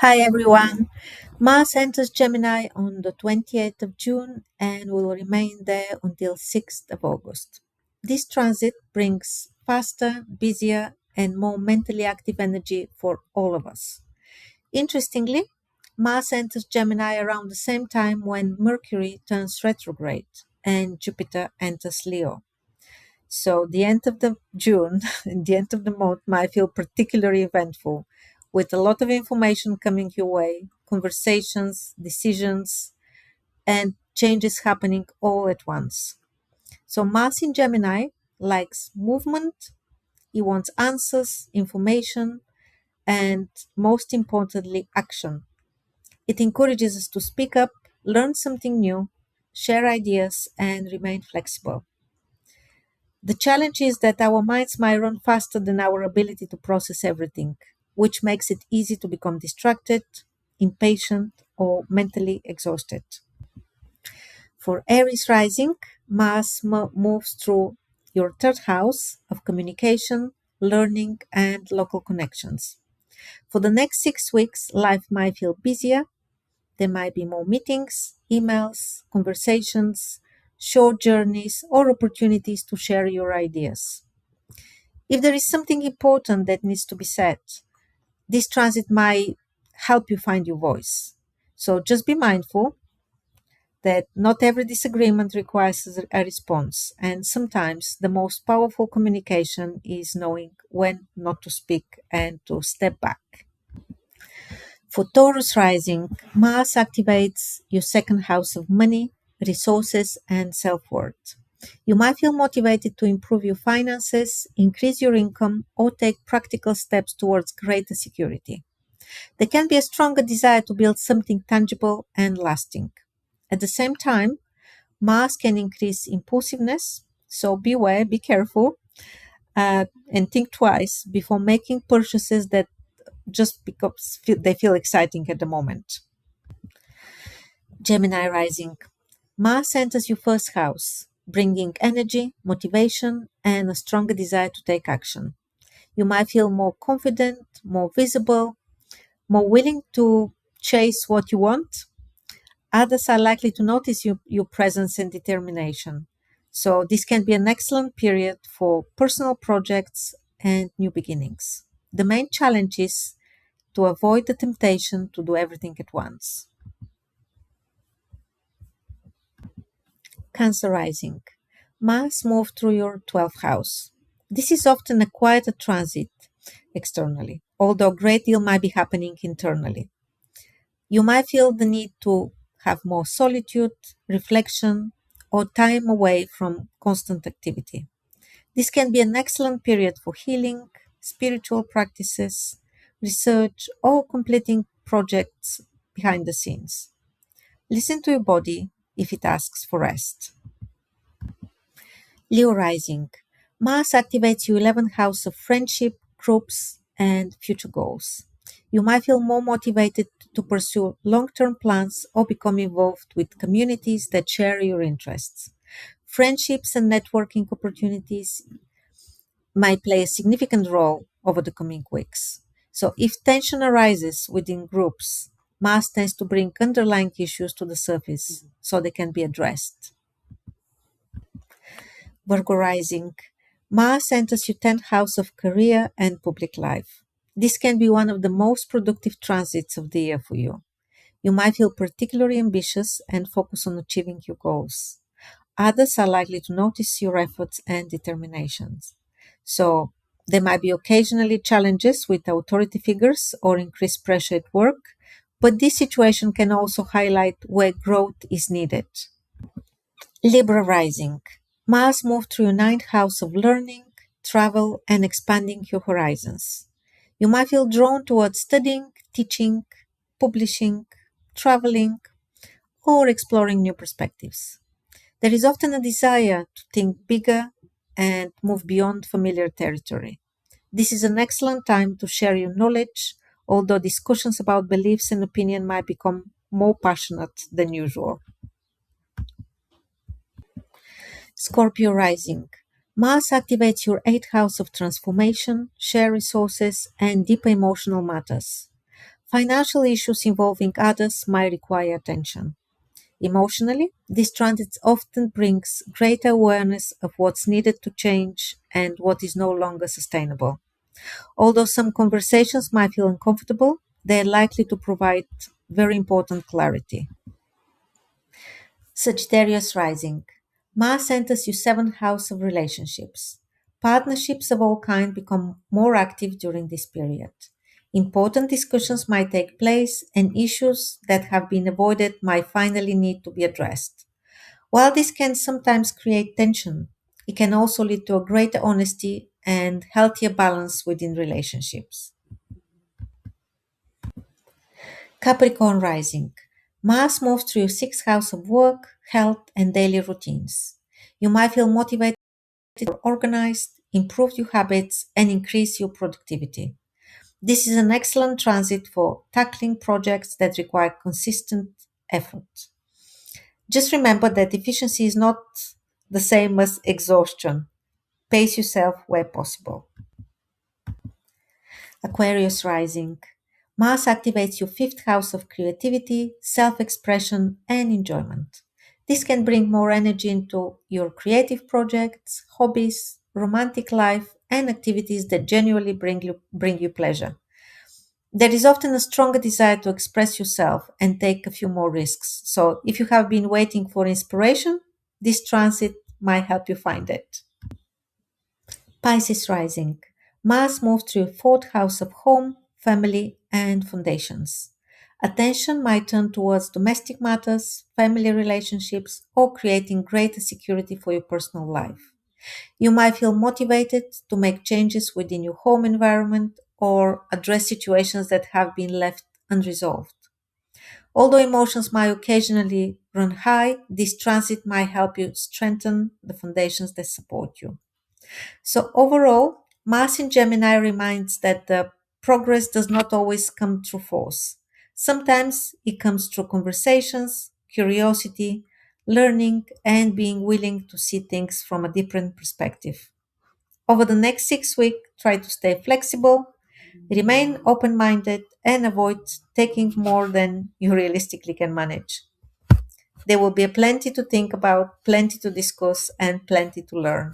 Hi everyone. Mars enters Gemini on the 28th of June and will remain there until 6th of August. This transit brings faster, busier, and more mentally active energy for all of us. Interestingly, Mars enters Gemini around the same time when Mercury turns retrograde and Jupiter enters Leo. So the end of the June and the end of the month might feel particularly eventful, with a lot of information coming your way, conversations, decisions, and changes happening all at once. So Mars in Gemini likes movement, he wants answers, information, and most importantly, action. It encourages us to speak up, learn something new, share ideas, and remain flexible. The challenge is that our minds might run faster than our ability to process everything, which makes it easy to become distracted, impatient, or mentally exhausted. For Aries Rising, Mars moves through your third house of communication, learning, and local connections. For the next 6 weeks, life might feel busier. There might be more meetings, emails, conversations, short journeys, or opportunities to share your ideas. If there is something important that needs to be said, this transit might help you find your voice. So just be mindful that not every disagreement requires a response, and sometimes the most powerful communication is knowing when not to speak and to step back. For Taurus Rising, Mars activates your second house of money, resources, and self worth. You might feel motivated to improve your finances, increase your income, or take practical steps towards greater security. There can be a stronger desire to build something tangible and lasting. At the same time, Mars can increase impulsiveness, so beware, be careful, and think twice before making purchases that just because they feel exciting at the moment. Gemini Rising. Mars enters your first house, bringing energy, motivation, and a stronger desire to take action. You might feel more confident, more visible, more willing to chase what you want. Others are likely to notice your presence and determination. So, this can be an excellent period for personal projects and new beginnings. The main challenge is to avoid the temptation to do everything at once. Cancer Rising. Mars moves through your 12th house. This is often a quieter transit externally, although a great deal might be happening internally. You might feel the need to have more solitude, reflection, or time away from constant activity. This can be an excellent period for healing, spiritual practices, research, or completing projects behind the scenes. Listen to your body if it asks for rest. Leo Rising. Mars activates your 11th house of friendship, groups, and future goals. You might feel more motivated to pursue long term plans or become involved with communities that share your interests. Friendships and networking opportunities might play a significant role over the coming weeks. So, if tension arises within groups, Mars tends to bring underlying issues to the surface so they can be addressed. Virgo Rising. Mars enters your 10th house of career and public life. This can be one of the most productive transits of the year for you. You might feel particularly ambitious and focus on achieving your goals. Others are likely to notice your efforts and determinations. So, there might be occasionally challenges with authority figures or increased pressure at work, but this situation can also highlight where growth is needed. Libra Rising. Mars moves through your ninth house of learning, travel, and expanding your horizons. You might feel drawn towards studying, teaching, publishing, traveling, or exploring new perspectives. There is often a desire to think bigger and move beyond familiar territory. This is an excellent time to share your knowledge, although discussions about beliefs and opinion might become more passionate than usual. Scorpio Rising. Mars activates your eighth house of transformation, share resources, and deeper emotional matters. Financial issues involving others might require attention. Emotionally, this transit often brings greater awareness of what's needed to change and what is no longer sustainable. Although some conversations might feel uncomfortable, they are likely to provide very important clarity. Sagittarius Rising. Mars enters your seventh house of relationships. Partnerships of all kinds become more active during this period. Important discussions might take place, and issues that have been avoided might finally need to be addressed. While this can sometimes create tension, it can also lead to a greater honesty and healthier balance within relationships. Capricorn Rising. Mars moves through your sixth house of work, health, and daily routines. You might feel motivated or organized, improve your habits, and increase your productivity. This is an excellent transit for tackling projects that require consistent effort. Just remember that efficiency is not the same as exhaustion. Pace yourself where possible. Aquarius Rising. Mars activates your fifth house of creativity, self expression, and enjoyment. This can bring more energy into your creative projects, hobbies, romantic life, and activities that genuinely bring you pleasure. There is often a stronger desire to express yourself and take a few more risks. So, if you have been waiting for inspiration, this transit might help you find it. Pisces Rising. Mars moves through your fourth house of home, family, and foundations. Attention might turn towards domestic matters, family relationships, or creating greater security for your personal life. You might feel motivated to make changes within your home environment or address situations that have been left unresolved. Although emotions might occasionally run high, this transit might help you strengthen the foundations that support you. So, overall, Mars in Gemini reminds that the progress does not always come through force. Sometimes it comes through conversations, curiosity, learning, and being willing to see things from a different perspective. Over the next 6 weeks, try to stay flexible, remain open minded, and avoid taking more than you realistically can manage. There will be plenty to think about, plenty to discuss, and plenty to learn.